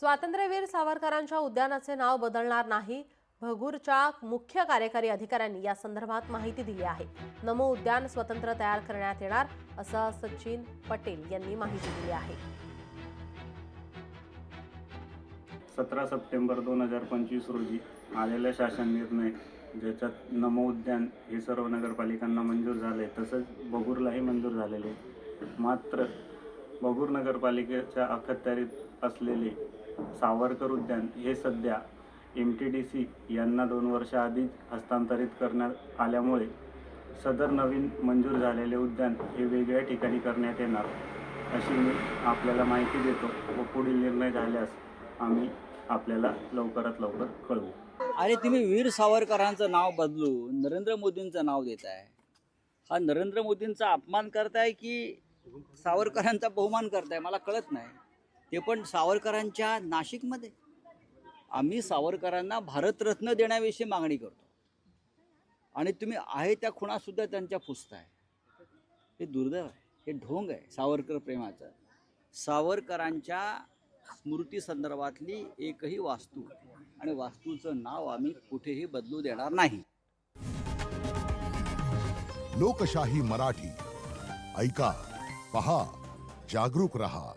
स्वातंत्र्यवीर सावरकरांच्या उद्यानाचे नाव बदलणार नाही. भगूरच्या मुख्य कार्यकारी अधिकाऱ्यांनी या संदर्भात माहिती दिली आहे. नमो उद्यान स्वतंत्र तयार करण्यात येणार असं सचिन पटेल यांनी माहिती दिली आहे. 17 सप्टेंबर 2025 रोजी आलेला शासन निर्णय ज्याच्यात नमो उद्यान हे सर्व नगरपालिकांना मंजूर झाले, तसंच बगूरलाही मंजूर झालेले. मात्र बगूर नगरपालिकेच्या अखत्यारीत असलेले सावरकर उद्यान हे सध्या MTDC यांना 2 वर्ष आधी हस्तांतरित करण्यात आल्यामुळे सदर नवीन मंजूर झालेले उद्यान हे वेगळ्या ठिकाणी करण्यात येणार अशी मी आपल्याला माहिती देतो व पुढील निर्णय झाल्यास आम्ही आपल्याला लवकरात लवकर कळवू. अरे तुम्ही वीर सावरकरांचं नाव बदलून नरेंद्र मोदींचं नाव देताय. हा नरेंद्र मोदींचा अपमान करताय की सावरकरांचा बहुमान करताय मला कळत नाही. ते पण सावरकरांच्या नाशिकमध्ये. आम्ही सावरकरांना भारतरत्न देण्याविषयी मागणी करतो आणि तुम्ही आहे त्या खुणासुद्धा त्यांच्या पुसताय. हे दुर्दैव आहे, हे ढोंग आहे सावरकर प्रेमाचं. सावरकरांच्या स्मृती संदर्भातली एकही वास्तू आणि वास्तूचं नाव आम्ही कुठेही बदलू देणार नाही. लोकशाही मराठी ऐका, पहा, जागरूक रहा.